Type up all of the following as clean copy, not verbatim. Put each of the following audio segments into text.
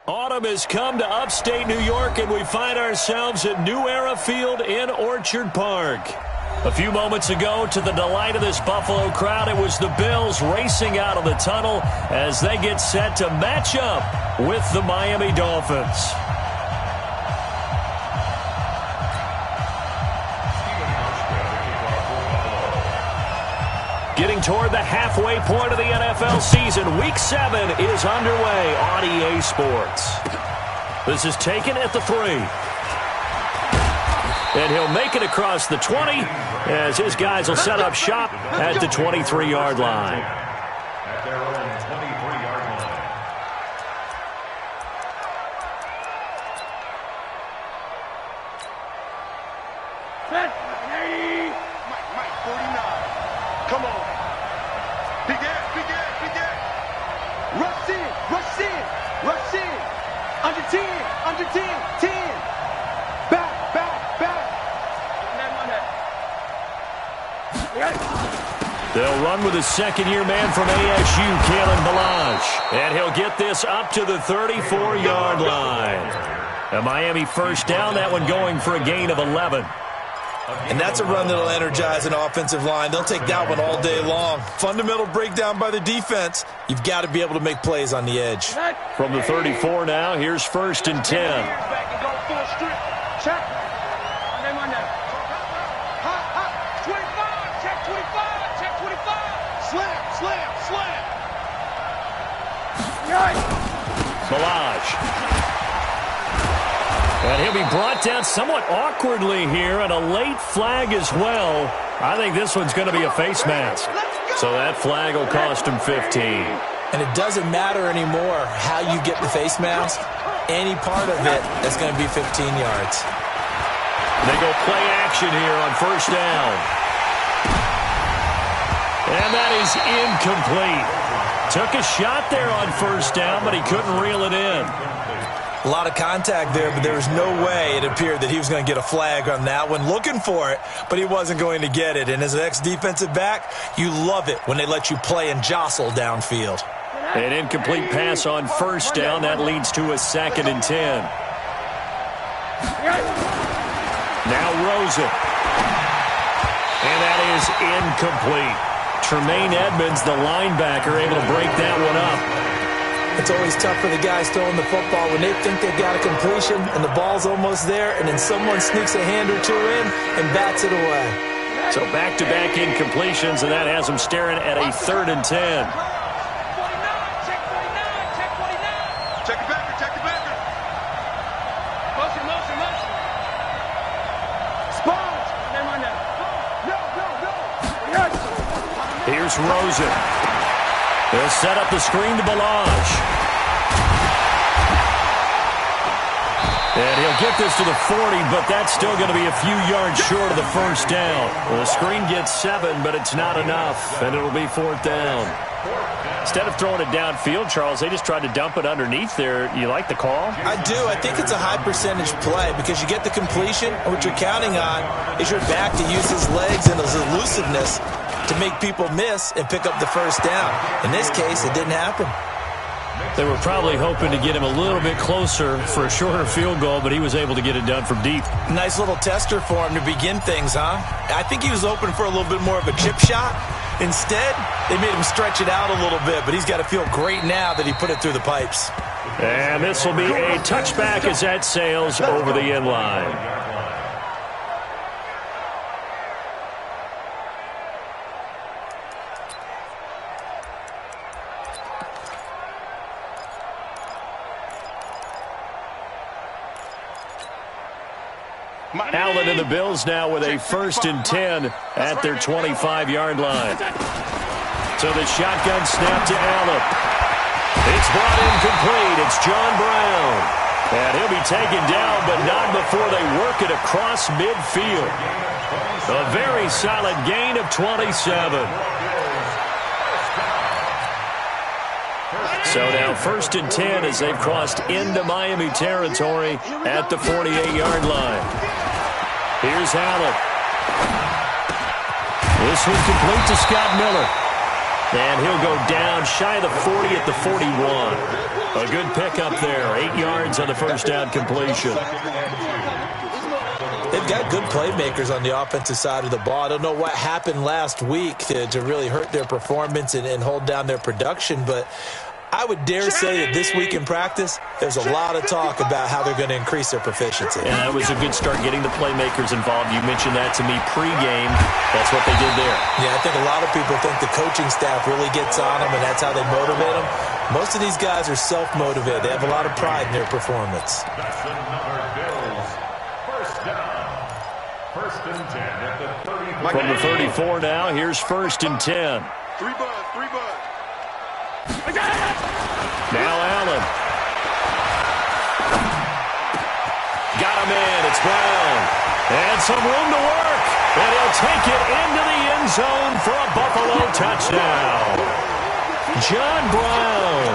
Autumn has come to upstate New York, and we find ourselves at New Era Field in Orchard Park. A few moments ago, to the delight of this Buffalo crowd, it was the Bills racing out of the tunnel as they get set to match up with the Miami Dolphins. Getting toward the halfway point of the NFL season, Week 7 is underway on EA Sports. This is taken at the 3. And he'll make it across the 20 as his guys will set up shop at the 23-yard line. At their own 23-yard line. Mike, 49. Come on. Big ass. Rush in. Under 10. 10. Back. They'll run with a second-year man from ASU, Kalen Ballage. And he'll get this up to the 34-yard line. A Miami first down, that one going for a gain of 11. And that's a run that'll energize an offensive line. They'll take that one all day long. Fundamental breakdown by the defense. You've got to be able to make plays on the edge. From the 34 now, here's 1st and 10. Slam. Ballage. And he'll be brought down somewhat awkwardly here, and a late flag as well. I think this one's going to be a face mask. So that flag will cost him 15. And it doesn't matter anymore how you get the face mask. Any part of it is going to be 15 yards. They go play action here on 1st down. And that is incomplete. Took a shot there on 1st down, but he couldn't reel it in. A lot of contact there, but there was no way it appeared that he was going to get a flag on that one. Looking for it, but he wasn't going to get it. And as an ex-defensive back, you love it when they let you play and jostle downfield. An incomplete pass on 1st down. That leads to a 2nd and 10. Now Rosen. And that is incomplete. Tremaine Edmonds, the linebacker, able to break that one up. It's always tough for the guys throwing the football when they think they've got a completion and the ball's almost there, and then someone sneaks a hand or two in and bats it away. So back-to-back incompletions, and that has them staring at a 3rd and 10. Check it backer. Motion. Sponge. No. Here's Rosen. They'll set up the screen to Ballage. And he'll get this to the 40, but that's still going to be a few yards short of the 1st down. Well, the screen gets 7, but it's not enough, and it'll be 4th down. Instead of throwing it downfield, Charles, they just tried to dump it underneath there. You like the call? I do. I think it's a high-percentage play because you get the completion, and what you're counting on is your back to use his legs and his elusiveness to make people miss and pick up the 1st down. In this case, it didn't happen. They were probably hoping to get him a little bit closer for a shorter field goal, but he was able to get it done from deep. Nice little tester for him to begin things, huh? I think he was open for a little bit more of a chip shot. Instead, they made him stretch it out a little bit, but he's got to feel great now that he put it through the pipes. And this will be a touchback as that sails over the end line. Allen and the Bills now with a 1st and 10 at their 25-yard line. So the shotgun snap to Allen. It's brought in complete. It's John Brown. And he'll be taken down, but not before they work it across midfield. A very solid gain of 27. So now 1st and 10 as they've crossed into Miami territory at the 48-yard line. Here's Allen. This one complete to Scott Miller. And he'll go down shy of the 40 at the 41. A good pickup there. 8 yards on the first down completion. They've got good playmakers on the offensive side of the ball. I don't know what happened last week to really hurt their performance and hold down their production, but I would dare say that this week in practice, there's a lot of talk about how they're going to increase their proficiency. And that was a good start getting the playmakers involved. You mentioned that to me pregame. That's what they did there. Yeah, I think a lot of people think the coaching staff really gets on them, and that's how they motivate them. Most of these guys are self-motivated. They have a lot of pride in their performance. That's the number Bills. First down. 1st and 10 at the 34. From the 34 now, here's 1st and 10. 3 buds. Now Allen. Got him in. It's Brown. And some room to work. And he'll take it into the end zone for a Buffalo touchdown. John Brown.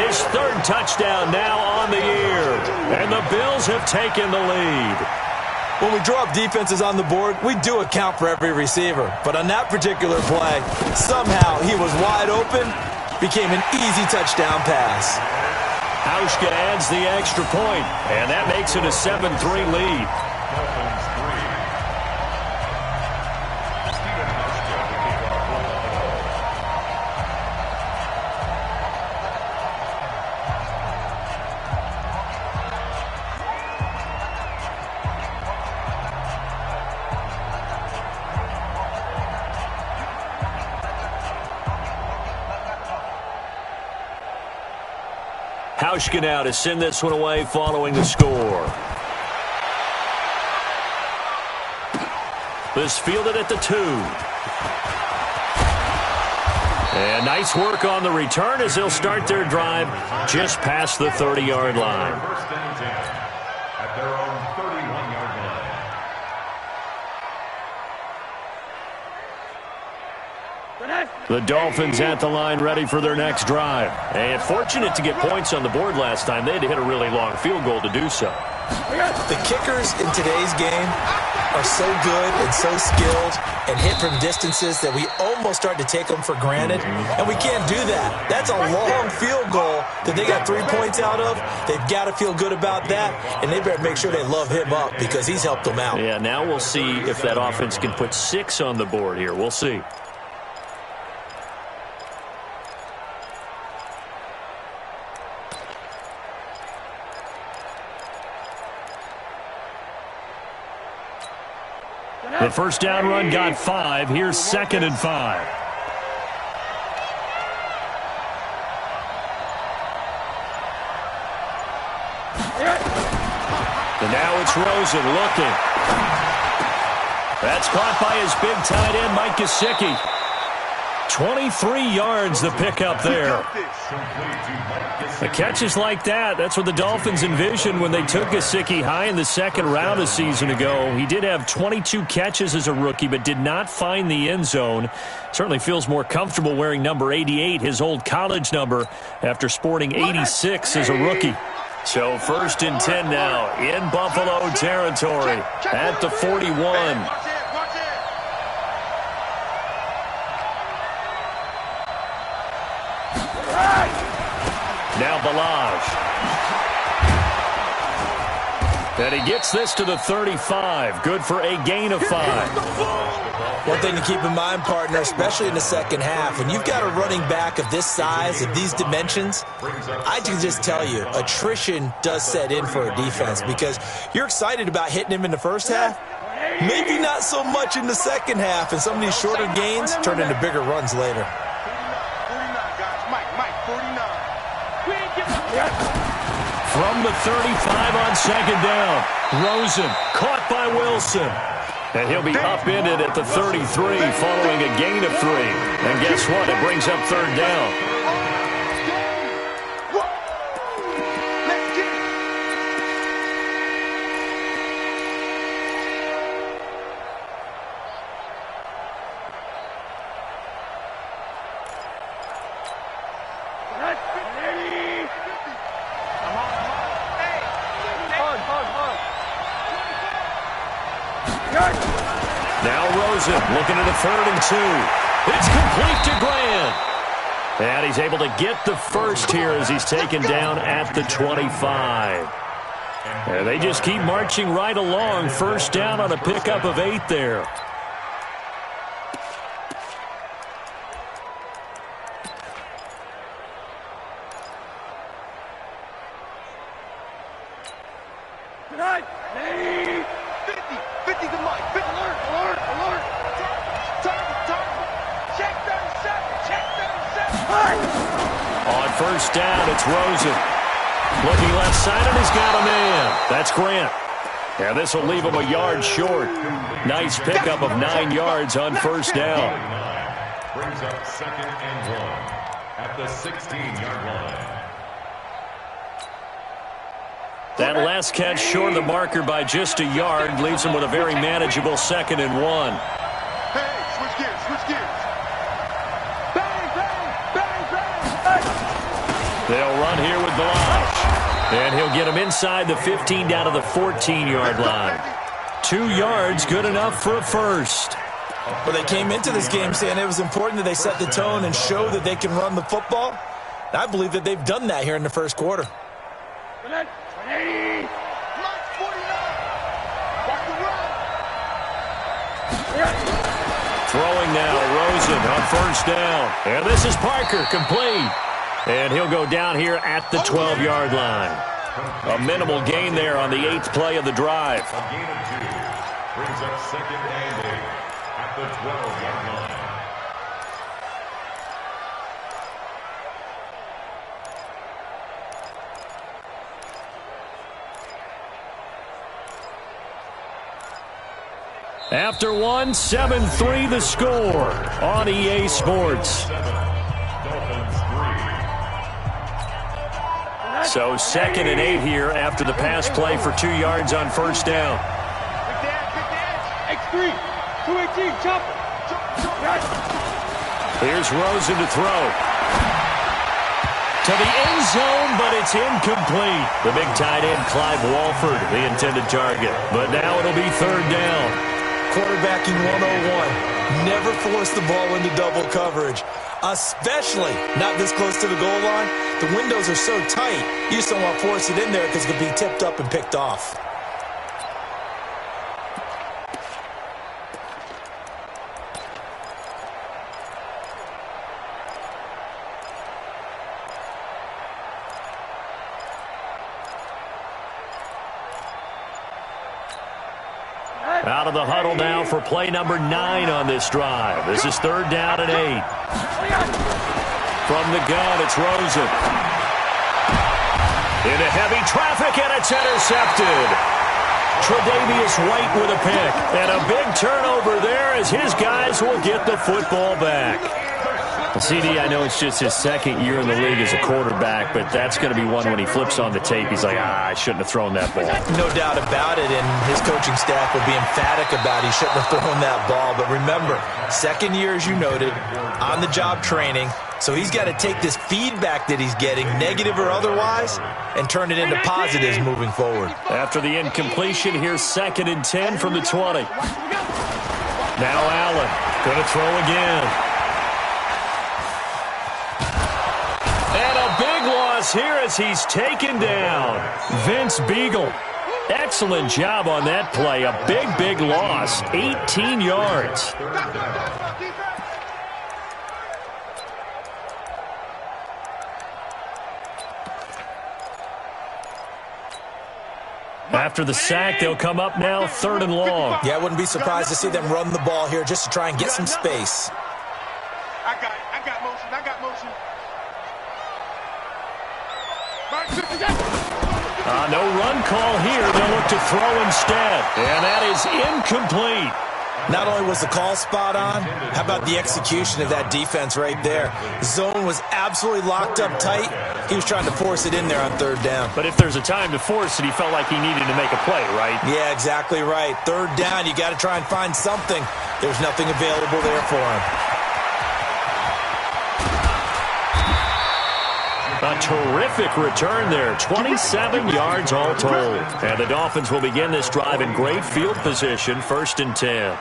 His 3rd touchdown now on the year. And the Bills have taken the lead. When we draw up defenses on the board, we do account for every receiver. But on that particular play, somehow he was wide open. Became an easy touchdown pass. Hauschka adds the extra point, and that makes it a 7-3 lead. Dolphins 3. Stephen Hauschka to kick off for Buffalo. Hauschka now to send this one away following the score. This fielded at the 2. And nice work on the return as they'll start their drive just past the 30-yard line. 1st and 10 at their own 31-yard line. The Dolphins at the line ready for their next drive. And fortunate to get points on the board last time. They had to hit a really long field goal to do so. The kickers in today's game are so good and so skilled and hit from distances that we almost start to take them for granted. And we can't do that. That's a long field goal that they got 3 points out of. They've got to feel good about that. And they better make sure they love him up because he's helped them out. Yeah, now we'll see if that offense can put 6 on the board here. We'll see. The first down run got 5. Here's 2nd and 5. And now it's Rosen looking. That's caught by his big tight end, Mike Gesicki. 23 yards the pickup there. The catches like that, that's what the Dolphins envisioned when they took Gesicki high in the 2nd round a season ago. He did have 22 catches as a rookie, but did not find the end zone. Certainly feels more comfortable wearing number 88, his old college number, after sporting 86 as a rookie. So 1st and 10 now in Buffalo territory at the 41. Now Balaj. And he gets this to the 35. Good for a gain of 5. One thing to keep in mind, partner, especially in the second half, when you've got a running back of this size, of these dimensions, I can just tell you, attrition does set in for a defense because you're excited about hitting him in the first half. Maybe not so much in the second half, and some of these shorter gains turn into bigger runs later. 49, guys. Mike, 49. From the 35 on 2nd down. Rosen caught by Wilson. And he'll be upended at the 33 following a gain of 3. And guess what? It brings up 3rd down. Rosen looking at a 3rd and 2. It's complete to Grant. And he's able to get the first here as he's taken down at the 25. And they just keep marching right along. First down on a pickup of 8 there. Tonight, 50 to Mike. 50, alert. Target. Check 37. On first down, it's Rosen. Looking left side, and he's got a man. That's Grant. Yeah, this will leave him a yard short. Nice pickup of 9 yards on first down. Brings up 2nd and 1 at the 16-yard line. That last catch short of the marker by just a yard leaves him with a very manageable 2nd and 1. Hey, switch gears. Bang. They'll run here with Balazs. And he'll get him inside the 15 down to the 14-yard line. 2 yards, good enough for a first. Well, they came into this game saying it was important that they set the tone and show that they can run the football. And I believe that they've done that here in the first quarter. Mike 49. Watch the run. Throwing now, Rosen on first down. And this is Parker, complete. And he'll go down here at the 12-yard line. A minimal gain there on the 8th play of the drive. A gain of 2 brings up 2nd and 8 at the 12-yard line. After one, 7-3 the score on EA Sports. So 2nd and 8 here after the pass play for 2 yards on first down. X3, 218, chopper. Here's Rosen to throw. To the end zone, but it's incomplete. The big tight end, Clive Walford, the intended target. But now it'll be 3rd down. Quarterbacking 101. Never force the ball into double coverage, especially not this close to the goal line. The windows are so tight, you just don't want to force it in there because it could be tipped up and picked off. Out of the huddle now for play number 9 on this drive. This is 3rd down and 8. From the gun, it's Rosen. Into heavy traffic, and it's intercepted. Tre'Davious White with a pick. And a big turnover there as his guys will get the football back. Well, CD, I know it's just his 2nd year in the league as a quarterback, but that's going to be one when he flips on the tape. He's like, I shouldn't have thrown that ball. No doubt about it, and his coaching staff will be emphatic about he shouldn't have thrown that ball. But remember, 2nd year, as you noted, on-the-job training, so he's got to take this feedback that he's getting, negative or otherwise, and turn it into positives moving forward. After the incompletion, here's 2nd and 10 from the 20. Now Allen going to throw again. And a big loss here as he's taken down. Vince Beagle. Excellent job on that play. A big loss. 18 yards. After the sack, they'll come up now 3rd and long. Yeah, I wouldn't be surprised to see them run the ball here just to try and get some space. I got motion. No run call here. They'll look to throw instead. And that is incomplete. Not only was the call spot on, how about the execution of that defense right there? Zone was absolutely locked up tight. He was trying to force it in there on 3rd down. But if there's a time to force it, he felt like he needed to make a play, right? Yeah, exactly right. 3rd down, you got to try and find something. There's nothing available there for him. A terrific return there. 27 yards all told. And the Dolphins will begin this drive in great field position, 1st and 10.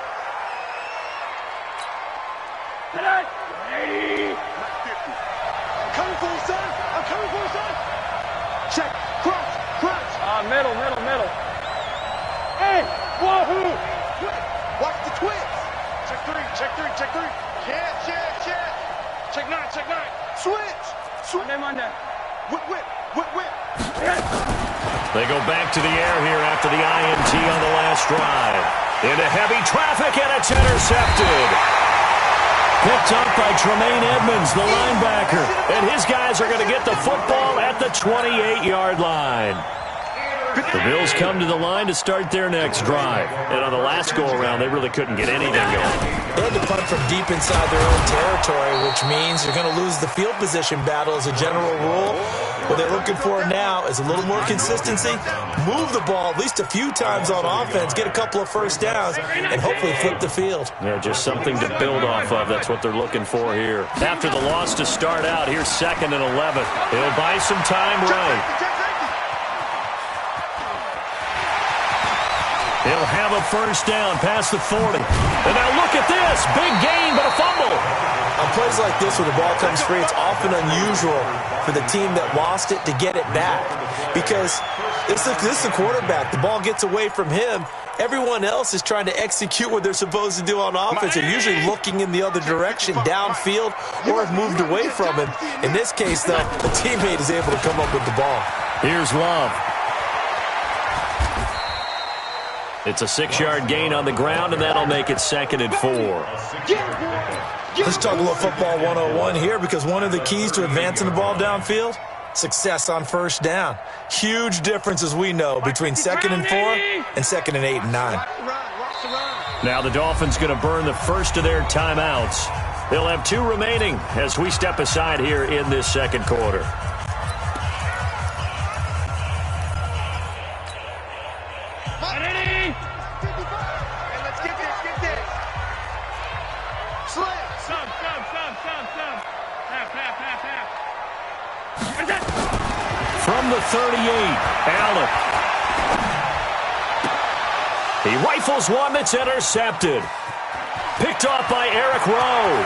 check 3. Check. Check 9, check 9. Switch. Monday. Whip. They go back to the air here after the INT on the last drive. Into heavy traffic, and it's intercepted. Picked up by Tremaine Edmonds, the linebacker. And his guys are going to get the football at the 28-yard line. The Bills come to the line to start their next drive. And on the last go-around, they really couldn't get anything going. They had to punt from deep inside their own territory, which means you're going to lose the field position battle as a general rule. What they're looking for now is a little more consistency, move the ball at least a few times on offense, get a couple of first downs, and hopefully flip the field. Yeah, just something to build off of. That's what they're looking for here. After the loss to start out, here's 2nd and 11. He'll buy some time right. He'll have a first down past the 40. And now look at this. Big gain, but a fumble. On plays like this where the ball comes free, it's often unusual for the team that lost it to get it back. Because this is the quarterback. The ball gets away from him. Everyone else is trying to execute what they're supposed to do on offense. They're usually looking in the other direction, downfield, or have moved away from him. In this case, though, the teammate is able to come up with the ball. Here's Love. It's a 6-yard gain on the ground, and that'll make it 2nd and 4. Let's talk a little football 101 here, because one of the keys to advancing the ball downfield, success on first down. Huge difference, as we know, between 2nd and 4 and 2nd and 8 and 9. Now the Dolphins going to burn the first of their timeouts. They'll have 2 remaining as we step aside here in this second quarter. From the 38, Allen. He rifles one that's intercepted. Picked off by Eric Rowe.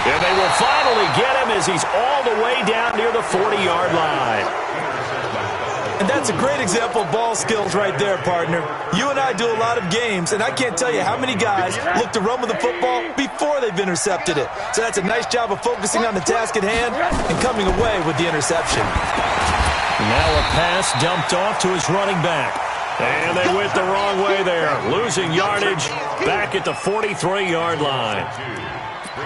And they will finally get him as he's all the way down near the 40-yard line. And that's a great example of ball skills right there, partner. You and I do a lot of games, and I can't tell you how many guys look to run with the football before they've intercepted it. So that's a nice job of focusing on the task at hand and coming away with the interception. Now a pass dumped off to his running back. And they went the wrong way there, losing yardage back at the 43-yard line.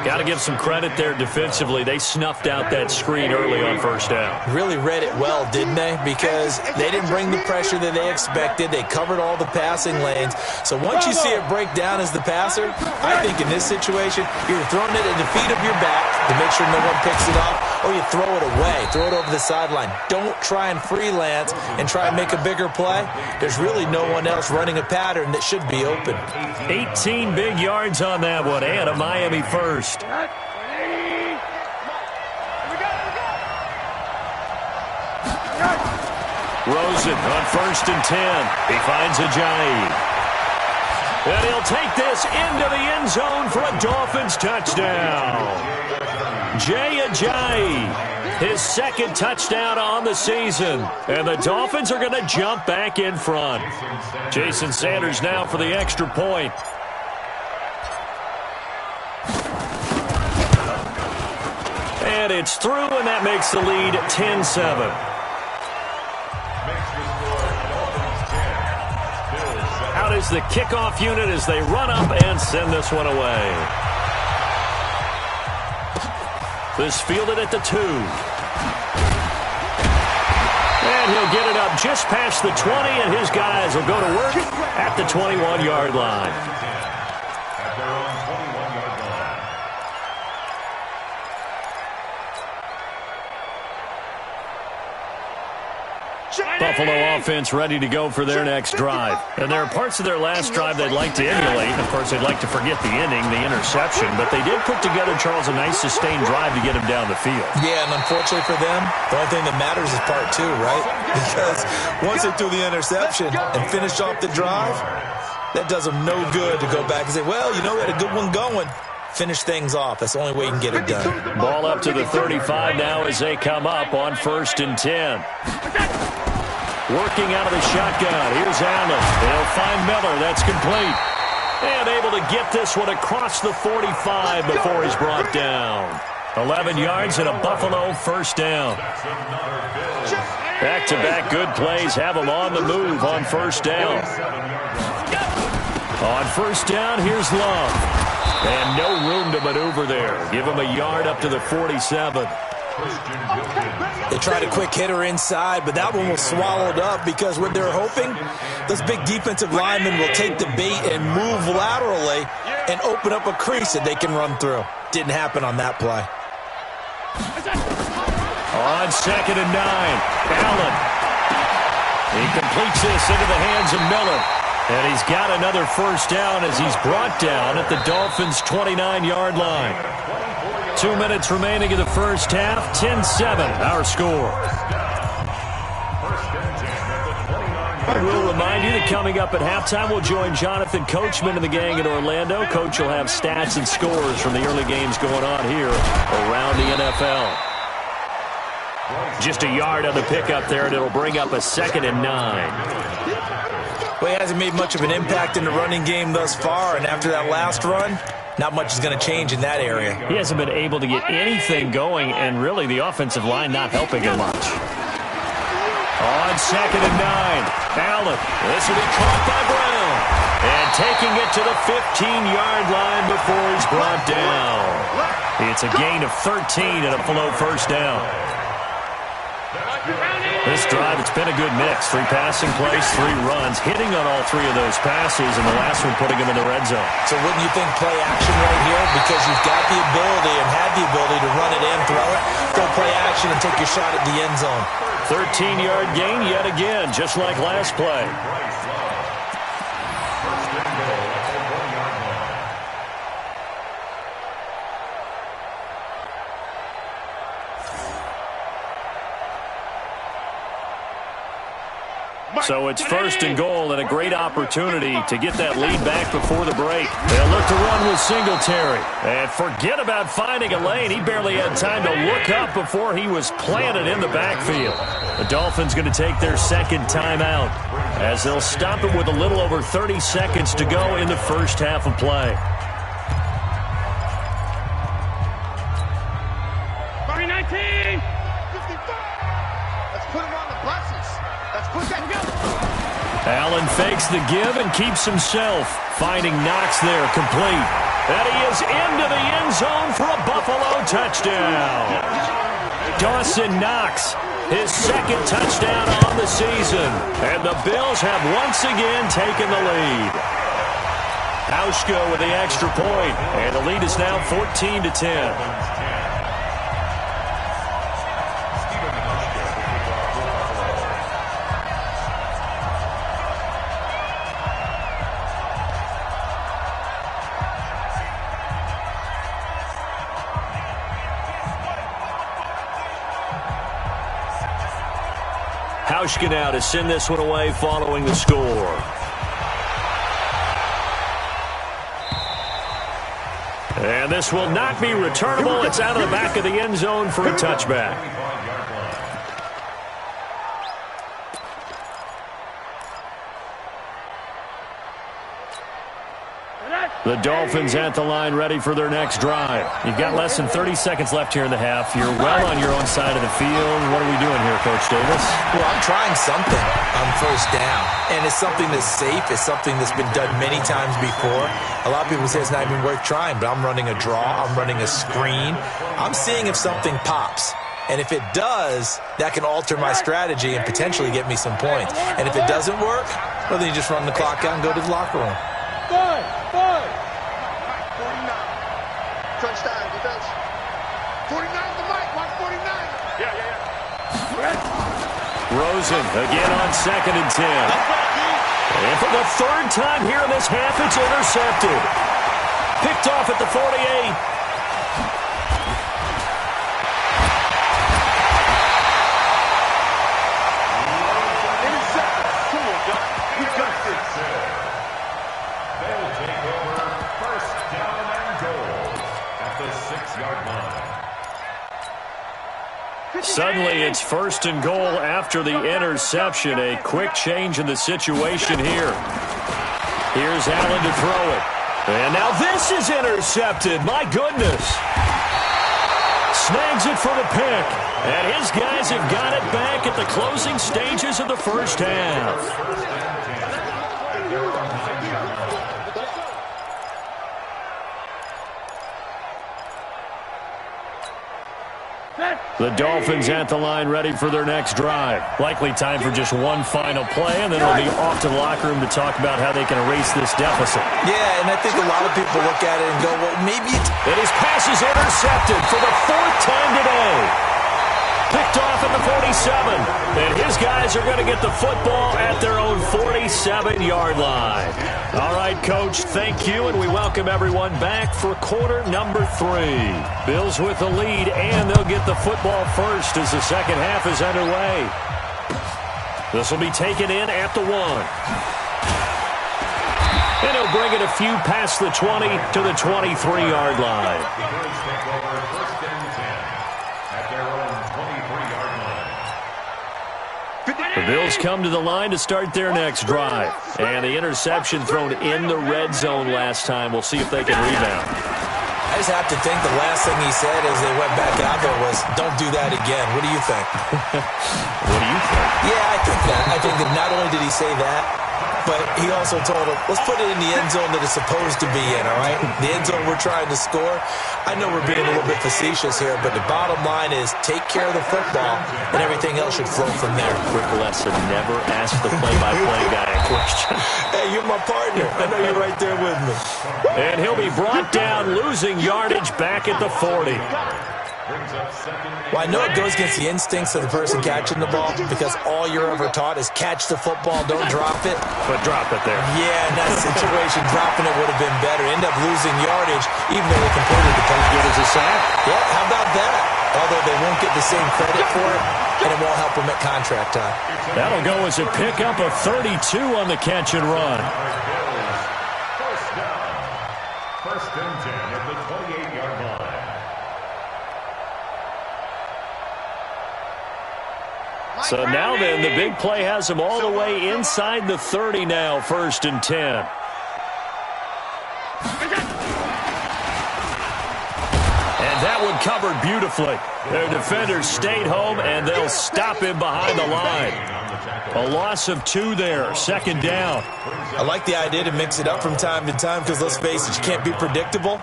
Got to give some credit there defensively. They snuffed out that screen early on first down. Really read it well, didn't they? Because they didn't bring the pressure that they expected. They covered all the passing lanes. So once you see it break down as the passer, I think in this situation, you're throwing it at the feet of your back to make sure no one picks it off, or you throw it away, throw it over the sideline. Don't try and freelance and try and make a bigger play. There's really no one else running a pattern that should be open. 18 big yards on that one, and a Miami first. Rosen on 1st and 10. He finds Ajayi. And he'll take this into the end zone for a Dolphins touchdown. Jay Ajayi, his 2nd touchdown on the season. And the Dolphins are going to jump back in front. Jason Sanders now for the extra point. And it's through, and that makes the lead 10-7. Out is the kickoff unit as they run up and send this one away. This fielded at the 2. And he'll get it up just past the 20, and his guys will go to work at the 21-yard line. Buffalo offense ready to go for their next drive. And there are parts of their last drive they'd like to emulate. Of course, they'd like to forget the ending, the interception. But they did put together, Charles, a nice sustained drive to get him down the field. Yeah, and unfortunately for them, the only thing that matters is part 2, right? Because once they threw the interception and finished off the drive, that does them no good to go back and say, well, you know, we had a good one going. Finish things off. That's the only way you can get it done. Ball up to the 35 now as they come up on 1st and 10. Working out of the shotgun. Here's Allen. They'll find Miller. That's complete. And able to get this one across the 45 before he's brought down. 11 yards and a Buffalo first down. Back-to-back good plays have him on the move on first down. On first down, here's Love. And no room to maneuver there. Give him a yard up to the 47. They tried a quick hitter inside, but that one was swallowed up because what they're hoping, those big defensive linemen will take the bait and move laterally and open up a crease that they can run through. Didn't happen on that play. On 2nd and 9, Allen. He completes this into the hands of Miller. And he's got another first down as he's brought down at the Dolphins' 29-yard line. 2 minutes remaining in the first half, 10-7, our score. We'll remind you that coming up at halftime, we'll join Jonathan Coachman and the gang in Orlando. Coach will have stats and scores from the early games going on here around the NFL. Just a yard on the pickup there, and it'll bring up a 2nd and 9. Well, he hasn't made much of an impact in the running game thus far, and after that last run, not much is going to change in that area. He hasn't been able to get anything going, and really the offensive line not helping him much. On 2nd and 9, Allen. This will be caught by Brown. And taking it to the 15-yard line before he's brought down. It's a gain of 13 and a Buffalo first down. This drive, it's been a good mix. 3 passing plays, 3 runs, hitting on all 3 of those passes, and the last one putting him in the red zone. So wouldn't you think play action right here? Because you've got the ability and had the ability to run it and throw it. Go play action and take your shot at the end zone. 13-yard gain yet again, just like last play. So it's 1st and goal and a great opportunity to get that lead back before the break. They'll look to run with Singletary. And forget about finding a lane. He barely had time to look up before he was planted in the backfield. The Dolphins going to take their 2nd timeout as they'll stop it with a little over 30 seconds to go in the first half of play. 19! 55! Let's put him on the buses. Let's put that together. Allen fakes the give and keeps himself, finding Knox there, complete. And he is into the end zone for a Buffalo touchdown. Dawson Knox, his 2nd touchdown on the season. And the Bills have once again taken the lead. Hauschka with the extra point, and the lead is now 14-10. Hauschka now to send this one away following the score. And this will not be returnable. It's out of the back of the end zone for a touchback. The Dolphins at the line ready for their next drive. You've got less than 30 seconds left here in the half. You're well on your own side of the field. What are we doing here, Coach Davis? Well, I'm trying something on first down. And it's something that's safe. It's something that's been done many times before. A lot of people say it's not even worth trying, but I'm running a draw. I'm running a screen. I'm seeing if something pops. And if it does, that can alter my strategy and potentially get me some points. And if it doesn't work, well, then you just run the clock out and go to the locker room. 49. Touchdown, defense. 49 the mic, Mark 49. Yeah. Rosen again on 2nd and 10. And for the 3rd time here in this half, it's intercepted. Picked off at the 48. Suddenly, it's 1st and goal after the interception. A quick change in the situation here. Here's Allen to throw it. And now this is intercepted. My goodness. Snags it for the pick. And his guys have got it back at the closing stages of the first half. The Dolphins at the line ready for their next drive. Likely time for just one final play, and then it'll be off to the locker room to talk about how they can erase this deficit. Yeah, and I think a lot of people look at it and go, well, maybe it's... And his pass is intercepted for the fourth time today. Picked off at the 47. And his guys are going to get the football at their own 47-yard line. All right, Coach, thank you, and we welcome everyone back for quarter number 3. Bills with the lead, and they'll get the football first as the second half is underway. This will be taken in at the 1. And he'll bring it a few past the 20 to the 23-yard line. The Bills come to the line to start their next drive. And the interception thrown in the red zone last time. We'll see if they can rebound. I just have to think the last thing he said as they went back out there was, don't do that again. What do you think? What do you think? Yeah, I think that. I think that not only did he say that, but he also told him, let's put it in the end zone that it's supposed to be in, all right? The end zone we're trying to score. I know we're being a little bit facetious here, but the bottom line is take care of the football, and everything else should flow from there. Quick lesson, never ask the play-by-play guy a question. Hey, you're my partner. I know you're right there with me. And he'll be brought down, losing yardage back at the 40. Well, I know it goes against the instincts of the person catching the ball because all you're ever taught is catch the football, don't drop it. But drop it there. Yeah, in that situation, dropping it would have been better. End up losing yardage, even though they completed the pass. Good as a sack. Yeah, how about that? Although they won't get the same credit for it, and it won't help them at contract time. That'll go as a pickup of 32 on the catch and run. First down. First and 10 at the 28-yard line. So now then, the big play has them all the way inside the 30 now, first and 10. And that one covered beautifully. Their defenders stayed home, and they'll stop him behind the line. A loss of 2 there, second down. I like the idea to mix it up from time to time because, let's face it, you can't be predictable.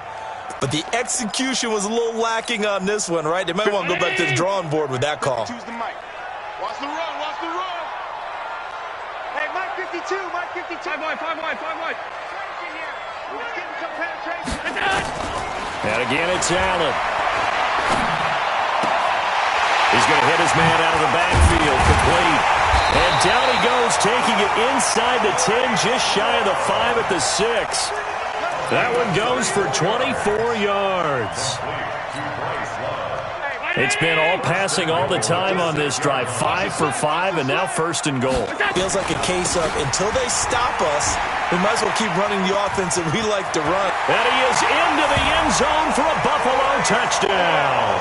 But the execution was a little lacking on this one, right? They might want to go back to the drawing board with that call. Watch the run, watch the run. Hey, Mike 52, Mike 52. 5 wide. Let's get some penetration. And again, it's Allen. He's going to hit his man out of the backfield, complete. And down he goes, taking it inside the 10, just shy of the 5 at the 6. That one goes for 24 yards. It's been all passing all the time on this drive. 5 for 5, and now first and goal. Feels like a case of until they stop us, we might as well keep running the offense that we like to run. And he is into the end zone for a Buffalo touchdown.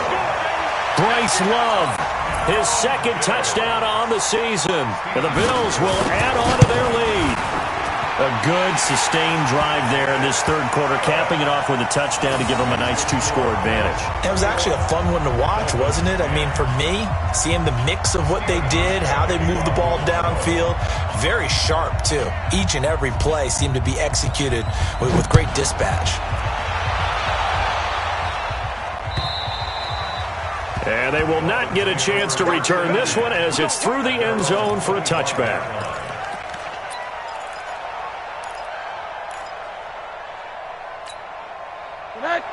Bryce Love, his second touchdown on the season. And the Bills will add on to their lead. A good, sustained drive there in this third quarter, capping it off with a touchdown to give them a nice 2-score advantage. It was actually a fun one to watch, wasn't it? I mean, for me, seeing the mix of what they did, how they moved the ball downfield, very sharp, too. Each and every play seemed to be executed with great dispatch. And they will not get a chance to return this one as it's through the end zone for a touchback.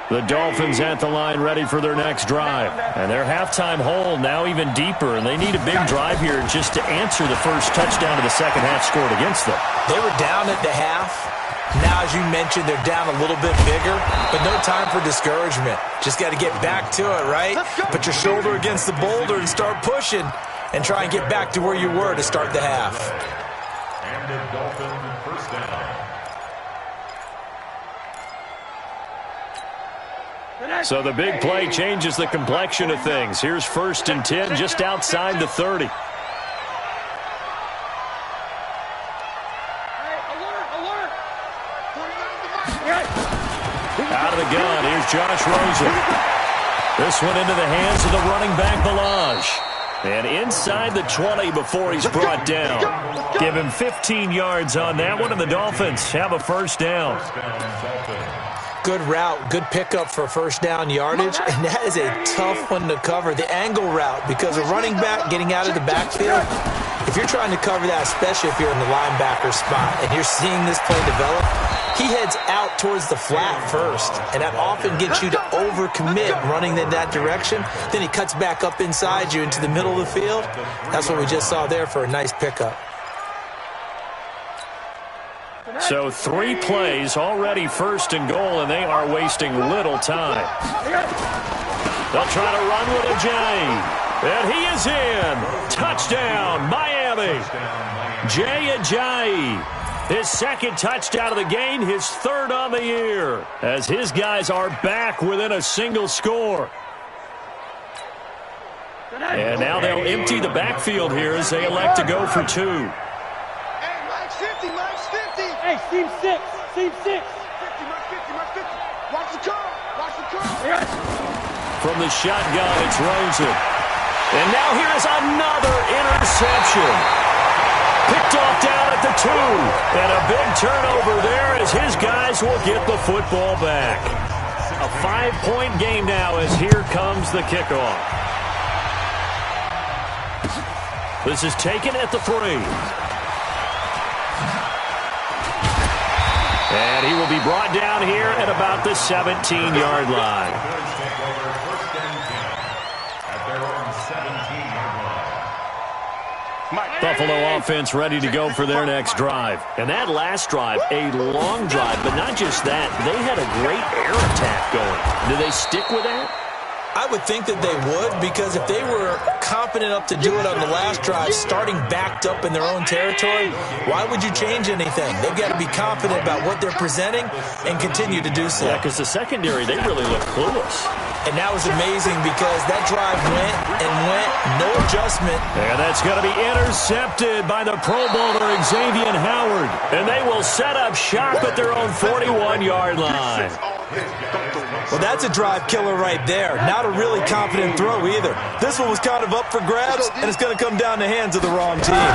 The Dolphins at the line ready for their next drive. And their halftime hole now even deeper, and they need a big drive here just to answer the first touchdown of the second half scored against them. They were down at the half. Now, as you mentioned, they're down a little bit bigger, but no time for discouragement. Just got to get back to it, right? Put your shoulder against the boulder and start pushing and try and get back to where you were to start the half. And the Dolphins first down. So the big play changes the complexion of things. Here's first and 10 just outside the 30. Alert! the gun. Here's Josh Rosen. This one into the hands of the running back, Balaj. And inside the 20 before he's brought down. Give him 15 yards on that one, and the Dolphins have a first down. Good route, good pickup for first down yardage, and that is a tough one to cover, the angle route, because a running back getting out of the backfield, if you're trying to cover that, especially if you're in the linebacker spot and you're seeing this play develop, he heads out towards the flat first, and that often gets you to overcommit running in that direction. Then he cuts back up inside you into the middle of the field. That's what we just saw there for a nice pickup. So 3 plays, already first and goal, and they are wasting little time. They'll try to run with Ajayi. And he is in. Touchdown, Miami. Jay Ajayi. His second touchdown of the game, his third on the year, as his guys are back within a single score. And now they'll empty the backfield here as they elect to go for 2. Hey, Mike's 50, Mike's 50. Hey, seam 6, seam 6. 50, Mike's 50, Mike's 50. Watch the curl, watch the curl. From the shotgun, it's Rosen. And now here is another interception. Picked off down at the 2. And a big turnover there as his guys will get the football back. A 5-point game now as here comes the kickoff. This is taken at the 3. And he will be brought down here at about the 17-yard line. Buffalo offense ready to go for their next drive. And that last drive, a long drive, but not just that. They had a great air attack going. Do they stick with that? I would think that they would, because if they were confident enough to do it on the last drive, starting backed up in their own territory, why would you change anything? They've got to be confident about what they're presenting and continue to do so. Yeah, because the secondary, they really look clueless. And that was amazing because that drive went and went, no adjustment. And that's going to be intercepted by the Pro Bowler Xavier Howard. And they will set up shop at their own 41-yard line. Well, that's a drive killer right there. Not a really confident throw either. This one was kind of up for grabs, and it's going to come down the hands of the wrong team.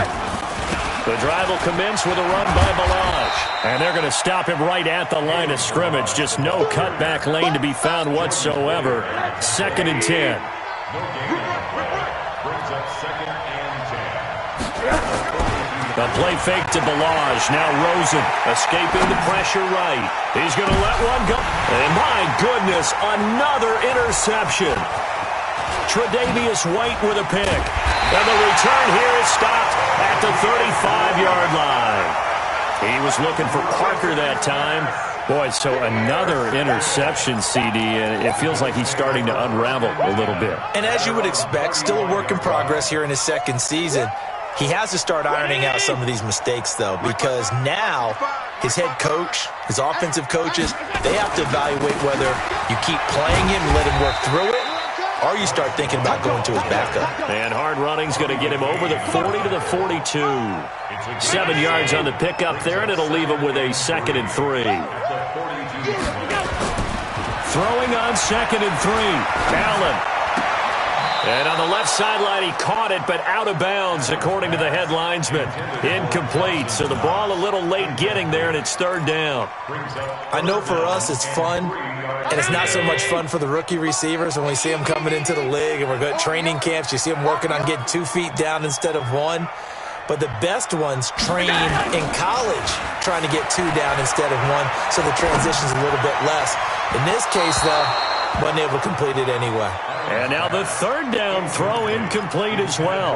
The drive will commence with a run by Balaj. And they're going to stop him right at the line of scrimmage. Just no cutback lane to be found whatsoever. 2nd and 10. The play fake to Balaj. Now Rosen escaping the pressure right. He's going to let one go. And my goodness, another interception. Tre'Davious White with a pick. And the return here is stopped at the 35-yard line. He was looking for Parker that time. Boy, so another interception, CD, and it feels like he's starting to unravel a little bit. And as you would expect, still a work in progress here in his second season. He has to start ironing out some of these mistakes, though, because now his head coach, his offensive coaches, they have to evaluate whether you keep playing him and let him work through it, or you start thinking about going to his backup. And hard running's going to get him over the 40 to the 42. 7 yards on the pickup there, and it'll leave him with a 2nd and 3. Throwing on 2nd and 3. Allen. And on the left sideline, he caught it, but out of bounds, according to the head linesman. Incomplete, so the ball a little late getting there, and it's 3rd down. I know for us it's fun, and it's not so much fun for the rookie receivers when we see them coming into the league, and we're going to training camps. You see them working on getting 2 feet down instead of 1. But the best ones train in college trying to get 2 down instead of 1, so the transition's a little bit less. In this case, though, wasn't able to complete it anyway. And now the 3rd down throw incomplete as well.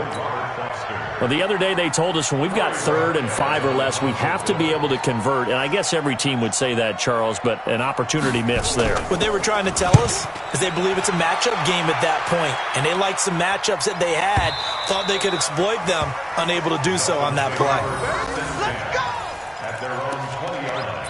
Well, the other day they told us when we've got 3rd and 5 or less, we have to be able to convert. And I guess every team would say that, Charles, but an opportunity missed there. What they were trying to tell us is they believe it's a matchup game at that point. And they liked some matchups that they had, thought they could exploit them, unable to do so on that play. Let's go! At their own 20-yard line.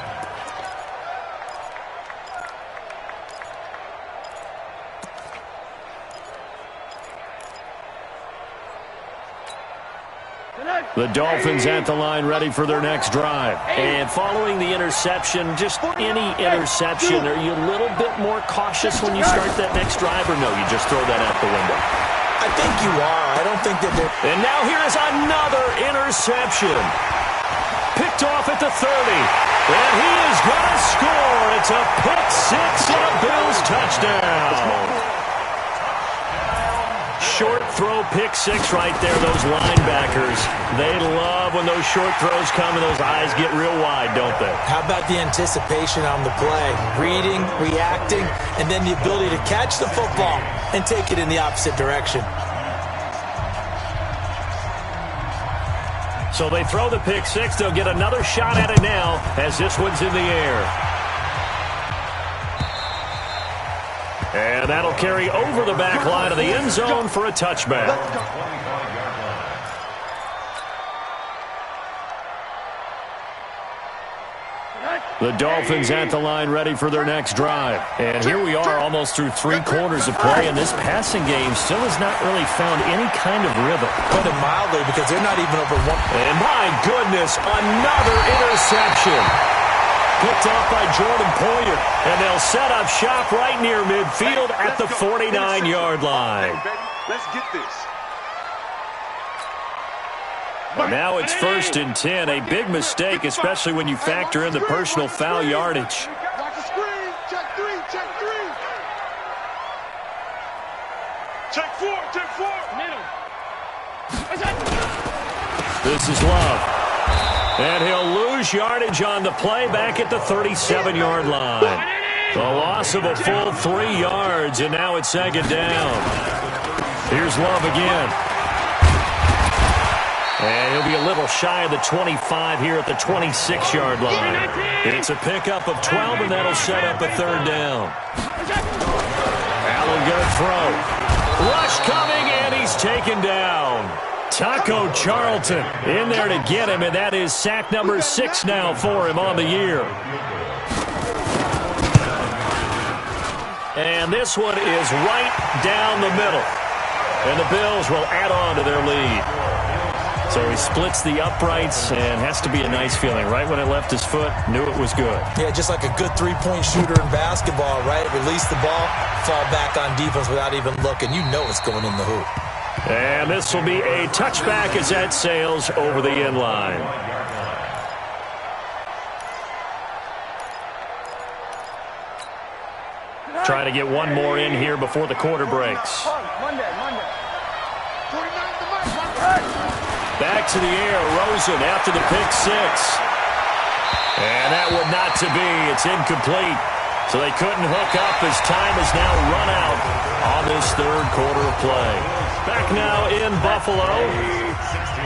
The Dolphins at the line ready for their next drive. And following the interception, just any interception, are you a little bit more cautious when you start that next drive, or no, you just throw that out the window? I think you are. I don't think that they're... And now here is another interception. Picked off at the 30. And he is going to score. It's a pick six and a Bills touchdown. Short throw pick six right there. Those linebackers, they love when those short throws come and those eyes get real wide, don't they? How about the anticipation on the play? Reading, reacting, and then the ability to catch the football and take it in the opposite direction. So they throw the pick six. They'll get another shot at it now as this one's in the air. And that'll carry over the back line of the end zone for a touchback. The Dolphins at the line ready for their next drive. And here we are almost through 3 quarters of play, and this passing game still has not really found any kind of rhythm. Put it mildly, because they're not even over one. And my goodness, another interception. Picked off by Jordan Poyer, and they'll set up shop right near midfield at the 49-yard line. Let's get this. And now it's 1st and 10, a big mistake, especially when you factor in the personal foul yardage. Watch the screen. Check three. Check four. Middle. This is Love. And he'll lose yardage on the play back at the 37-yard line. The loss of a full 3 yards, and now it's 2nd down. Here's Love again. And he'll be a little shy of the 25 here at the 26-yard line. It's a pickup of 12, and that'll set up a 3rd down. Allen going to throw. Rush coming, and he's taken down. Taco Charlton in there to get him, and that is sack number 6 now for him on the year. And this one is right down the middle. And the Bills will add on to their lead. So he splits the uprights, and has to be a nice feeling. Right when it left his foot, knew it was good. Yeah, just like a good three-point shooter in basketball, right? Release the ball, fall back on defense without even looking. You know it's going in the hoop. And this will be a touchback as that sails over the end line. Trying to get one more in here before the quarter breaks. Back to the air, Rosen after the pick six. And that one not to be. It's incomplete. So they couldn't hook up as time has now run out on this 3rd quarter of play. Back now in Buffalo.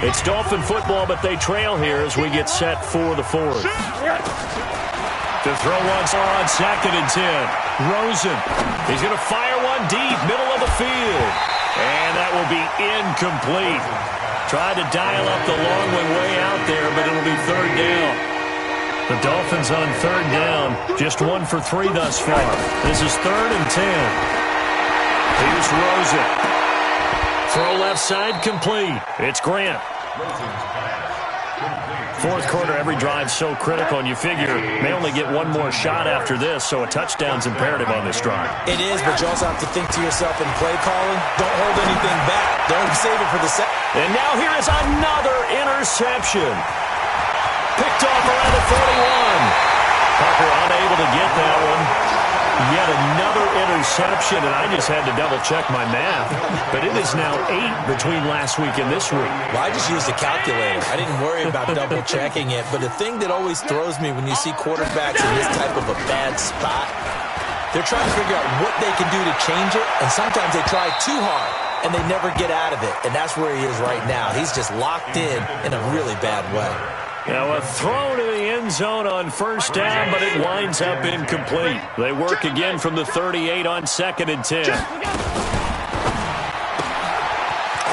It's Dolphin football, but they trail here as we get set for the 4th. To throw once on 2nd and 10. Rosen. He's going to fire one deep, middle of the field. And that will be incomplete. Tried to dial up the long one way out there, but it'll be 3rd down. The Dolphins on 3rd down, just 1 for 3 thus far. This is 3rd and 10. Here's Rosen. Throw left side, complete. It's Grant. 4th quarter, every drive so critical, and you figure may only get one more shot after this, so a touchdown's imperative on this drive. It is, but you also have to think to yourself in play calling, don't hold anything back. Don't save it for the second. And now here is another interception. Picked off around the 41. Parker unable to get that one. Yet another interception, and I just had to double-check my math. But it is now 8 between last week and this week. Well, I just used a calculator. I didn't worry about double-checking it. But the thing that always throws me when you see quarterbacks in this type of a bad spot, they're trying to figure out what they can do to change it, and sometimes they try too hard, and they never get out of it. And that's where he is right now. He's just locked in a really bad way. Now a throw to the end zone on 1st down, but it winds up incomplete. They work again from the 38 on 2nd and 10.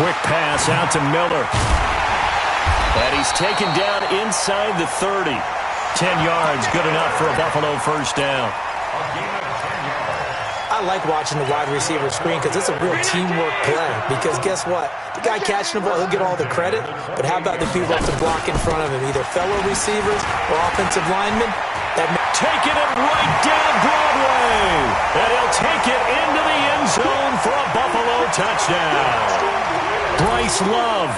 Quick pass out to Miller. And he's taken down inside the 30. 10 yards, good enough for a Buffalo 1st down. I I like watching the wide receiver screen because it's a real teamwork play. Because guess what? The guy catching the ball, he'll get all the credit. But how about the people up to block in front of him, either fellow receivers or offensive linemen? Taking it right down Broadway. And he'll take it into the end zone for a Buffalo touchdown. Bryce Love,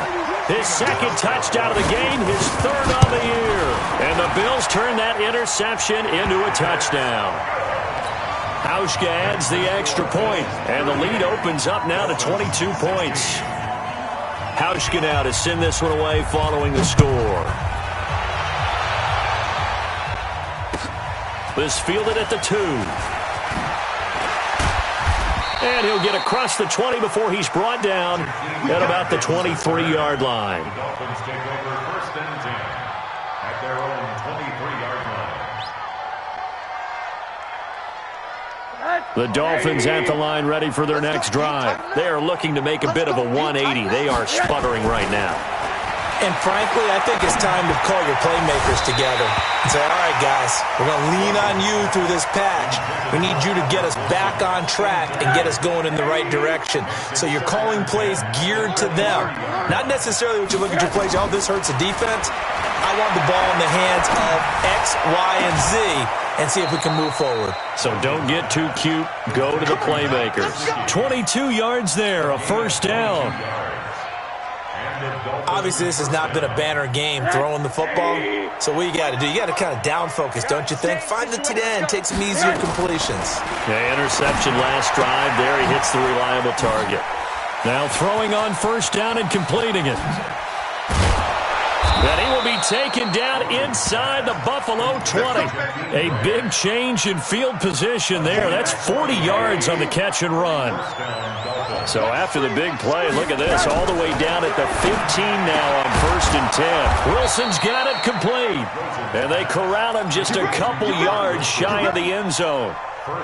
his second touchdown of the game, his third on the year. And the Bills turn that interception into a touchdown. Hauschka adds the extra point, and the lead opens up now to 22 points. Hauschka now to send this one away following the score. This fielded at the 2. And he'll get across the 20 before he's brought down at about the 23-yard line. The Dolphins take over 1st and 10 at their own 23-yard line. The Dolphins at the line ready for their next drive. They are looking to make a bit of a 180. They are sputtering right now. And frankly, I think it's time to call your playmakers together and say, all right, guys, we're going to lean on you through this patch. We need you to get us back on track and get us going in the right direction. So you're calling plays geared to them. Not necessarily what you look at your plays, oh, this hurts the defense. I want the ball in the hands of X, Y, and Z and see if we can move forward. So don't get too cute. Go to the playmakers. 22 yards there, a first down. Obviously, this has not been a banner game throwing the football. So what you got to do, you got to kind of down focus, don't you think? Find the tight end, take some easier completions. Okay, interception last drive. There he hits the reliable target. Now throwing on first down and completing it. And he will be taken down inside the Buffalo 20. A big change in field position there. That's 40 yards on the catch and run. So after the big play, look at this, all the way down at the 15 now on 1st and 10. Wilson's got it complete. And they corral him just a couple yards shy of the end zone.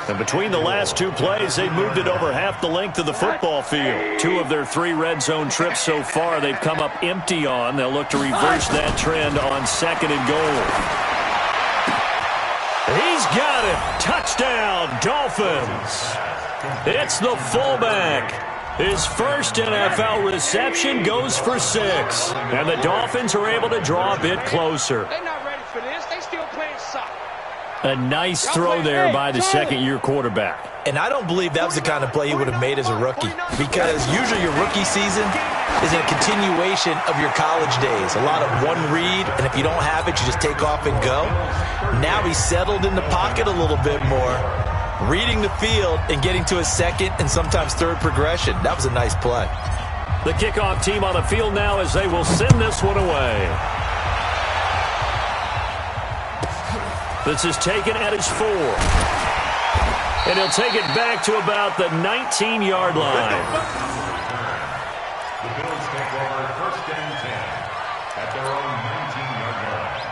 And between the last two plays, they've moved it over half the length of the football field. 2 of their 3 red zone trips so far they've come up empty on. They'll look to reverse that trend on 2nd and goal. He's got it. Touchdown, Dolphins. It's the fullback. His first NFL reception goes for 6. And the Dolphins are able to draw a bit closer. They're not ready for this. They still playing soccer. A nice throw there by the second-year quarterback. And I don't believe that was the kind of play he would have made as a rookie, because usually your rookie season is a continuation of your college days. A lot of one read, and if you don't have it, you just take off and go. Now he's settled in the pocket a little bit more, reading the field and getting to his second and sometimes third progression. That was a nice play. The kickoff team on the field now as they will send this one away. This is taken at his 4. And he'll take it back to about the 19-yard line. The Bills take over 1st and 10 at their own 19-yard line.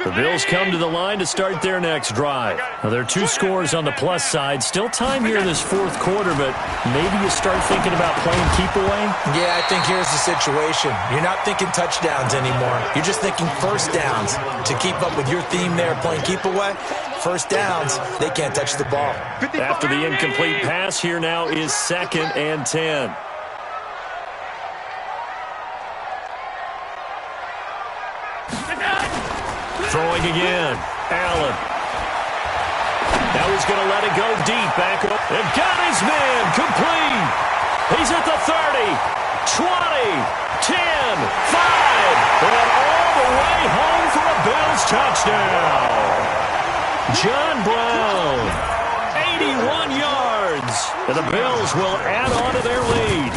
The Bills come to the line to start their next drive. Now, there are 2 scores on the plus side. Still time here in this 4th quarter, but maybe you start thinking about playing keep away? Yeah, I think here's the situation. You're not thinking touchdowns anymore. You're just thinking first downs. To keep up with your theme there, playing keep away, first downs, they can't touch the ball. After the incomplete pass, here now is 2nd and 10. Throwing again. Allen. Now he's going to let it go deep. Back up. And got his man. Complete. He's at the 30. 20. 10. 5. And all the way home for a Bills touchdown. John Brown. 81 yards. And the Bills will add on to their lead.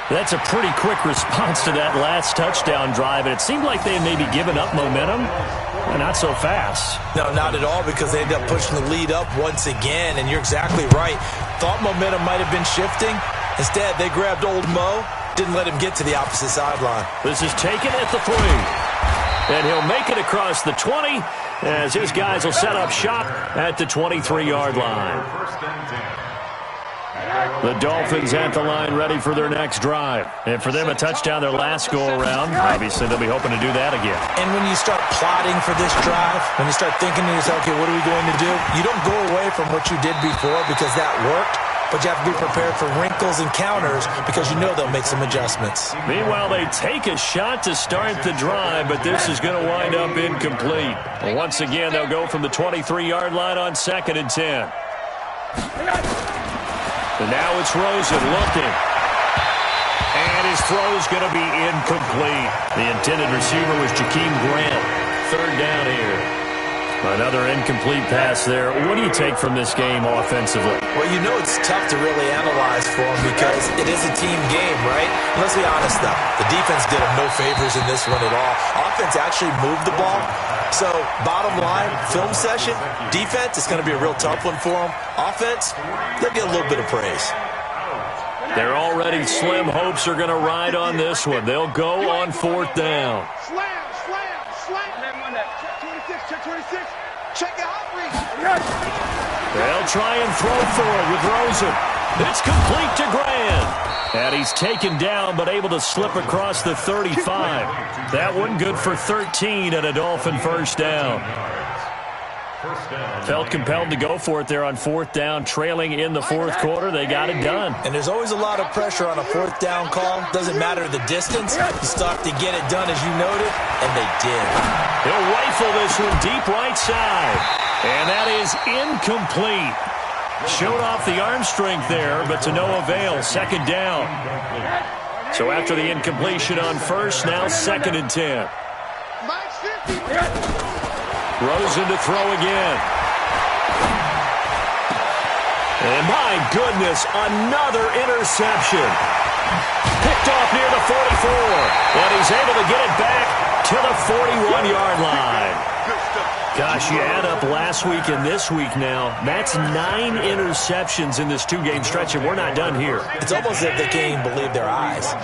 That's a pretty quick response to that last touchdown drive, and it seemed like they had maybe given up momentum. Not so fast. No, not at all, because they ended up pushing the lead up once again, and you're exactly right. Thought momentum might have been shifting. Instead, they grabbed old Mo, didn't let him get to the opposite sideline. This is taken at the 3. And he'll make it across the 20 as his guys will set up shop at the 23-yard line. 1st and 10 at The Dolphins at the line ready for their next drive. And for them, a touchdown their last go-around. Obviously, they'll be hoping to do that again. And when you start plotting for this drive, when you start thinking to yourself, okay, what are we going to do? You don't go away from what you did before because that worked. But you have to be prepared for wrinkles and counters because you know they'll make some adjustments. Meanwhile, they take a shot to start the drive, but this is going to wind up incomplete. Once again, they'll go from the 23-yard line on 2nd and 10. And now it's Rosen looking. And his throw's going to be incomplete. The intended receiver was Jakeem Grant. 3rd down here. Another incomplete pass there. What do you take from this game offensively? Well, you know it's tough to really analyze for them because it is a team game, right? Let's be honest, though. The defense did them no favors in this one at all. Offense actually moved the ball. So, bottom line, film session, defense is going to be a real tough one for them. Offense, they'll get a little bit of praise. Their already slim hopes are going to ride on this one. They'll go on 4th down. Slam, slam, slam. Check 26. Check your hot reach. They'll try and throw for it with Rosen. It's complete to Grant. And he's taken down but able to slip across the 35. That one good for 13 and a Dolphin 1st down. Felt compelled to go for it there on 4th down, trailing in the 4th quarter. They got it done. And there's always a lot of pressure on a 4th down call. Doesn't matter the distance. You still have to get it done, as you noted, and they did. He'll rifle this one deep right side. And that is incomplete. Showed off the arm strength there, but to no avail. 2nd down. So after the incompletion on 1st, now 2nd and 10. Rosen to throw again. And my goodness, another interception. Picked off near the 44. And he's able to get it back to the 41-yard line. Gosh, you add up last week and this week now. That's 9 interceptions in this 2-game stretch, and we're not done here. It's almost as if they can't even believe their eyes.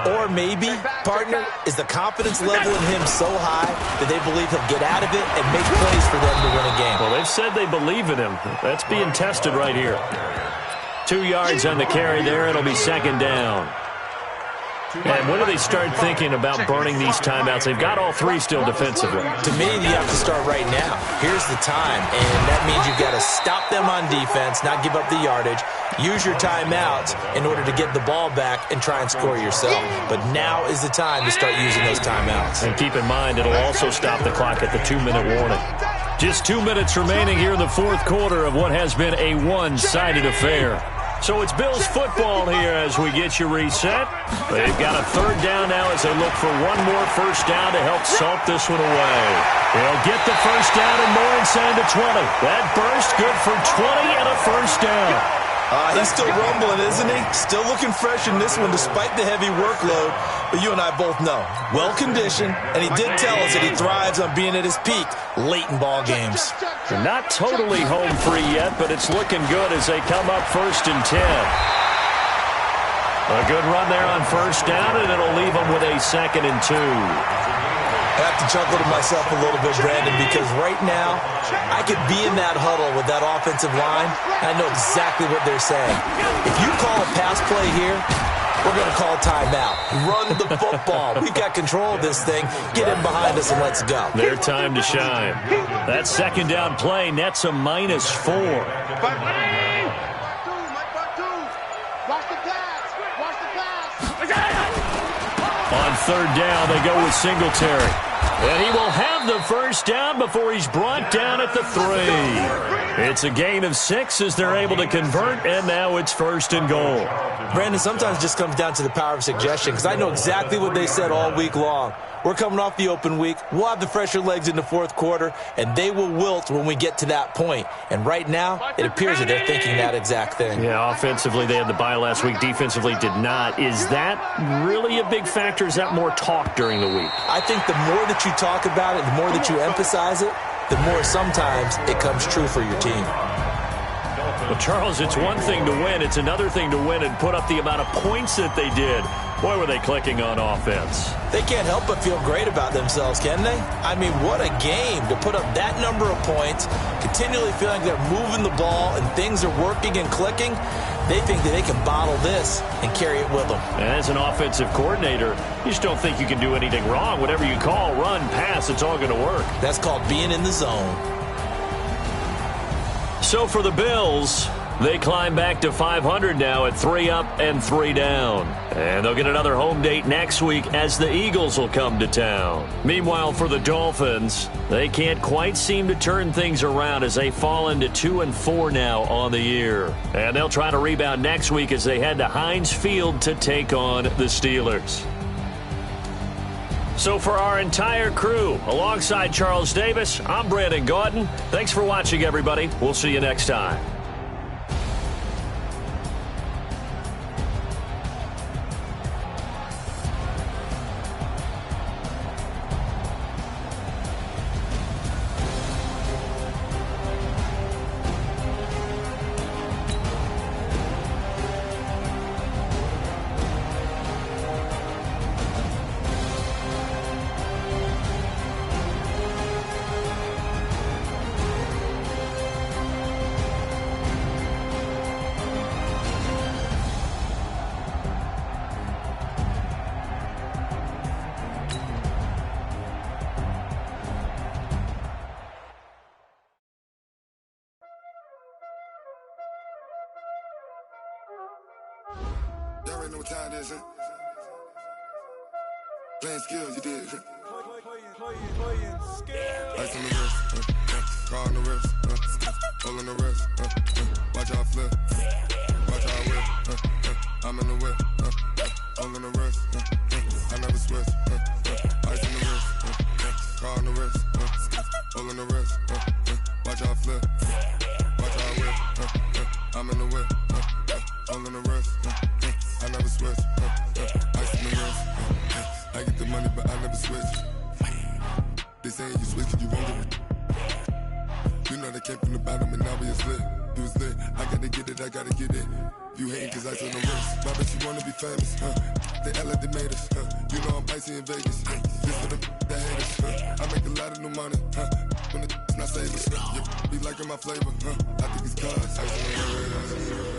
Or maybe, partner, is the confidence level in him so high that they believe he'll get out of it and make plays for them to win a game. Well, they've said they believe in him. That's being tested right here. 2 yards on the carry there. It'll be 2nd down. And when do they start thinking about burning these timeouts? They've got all 3 still defensively. To me, you have to start right now. Here's the time, and that means you've got to stop them on defense, not give up the yardage, use your timeouts in order to get the ball back and try and score yourself. But now is the time to start using those timeouts. And keep in mind, it'll also stop the clock at the 2-minute warning. Just 2 minutes remaining here in the 4th quarter of what has been a one-sided affair. So it's Bills football here as we get you reset. They've got a 3rd down now as they look for one more 1st down to help salt this one away. They'll get the 1st down and more inside the 20. That burst good for 20 and a 1st down. He's still rumbling, isn't he? Still looking fresh in this one despite the heavy workload. But you and I both know, well-conditioned, and he did tell us that he thrives on being at his peak late in ball games. They're not totally home free yet, but it's looking good as they come up 1st and 10. A good run there on 1st down, and it'll leave them with a 2nd and 2. I have to chuckle to myself a little bit, Brandon, because right now I could be in that huddle with that offensive line, and I know exactly what they're saying. If you call a pass play here, we're going to call timeout. Run the football. We've got control of this thing. Get in behind us and let's go. Their time to shine. That 2nd down play nets a -4. On 3rd down, they go with Singletary. And he will have the 1st down before he's brought down at the 3. It's a gain of 6 as they're able to convert, and now it's 1st and goal. Brandon, sometimes it just comes down to the power of suggestion, because I know exactly what they said all week long. We're coming off the open week. We'll have the fresher legs in the 4th quarter, and they will wilt when we get to that point. And right now, it appears that they're thinking that exact thing. Yeah, offensively, they had the bye last week. Defensively, did not. Is that really a big factor? Is that more talk during the week? I think the more that you talk about it, the more that you emphasize it, the more sometimes it comes true for your team. Well, Charles, it's one thing to win. It's another thing to win and put up the amount of points that they did. Boy, were they clicking on offense. They can't help but feel great about themselves, can they? I mean, what a game to put up that number of points, continually feeling they're moving the ball and things are working and clicking. They think that they can bottle this and carry it with them. As an offensive coordinator, you just don't think you can do anything wrong. Whatever you call, run, pass, it's all going to work. That's called being in the zone. So for the Bills, they climb back to 500 now at 3 up and 3 down. And they'll get another home date next week as the Eagles will come to town. Meanwhile, for the Dolphins, they can't quite seem to turn things around as they fall into 2-4 now on the year. And they'll try to rebound next week as they head to Heinz Field to take on the Steelers. So for our entire crew, alongside Charles Davis, I'm Brandon Gaudin. Thanks for watching, everybody. We'll see you next time. Y'all already know what time it is, huh? Playing skills, you did. Playing skills. Ice on the wrist, car on the wrist, hole in the wrist, watch how I flip, watch how I whip, I'm in the whip, hole in the wrist, I never switch, ice on the wrist, car on the wrist, hole in the wrist, watch how I flip, watch how I whip, I'm in the whip, hole in the wrist, I never switch, ice on the wrist, I get the money but I never switch. They saying you switch cause you won't get it. You know they came from the bottom and now we is lit. You was lit, I gotta get it, I gotta get it. You hating cause ice on the wrist. My bitch you wanna be famous, They act like they made us, You know I'm icy in Vegas, This for the that hate us, I make a lot of new money, When the not saving, Be liking my flavor, I think it's cause ice on the wrist.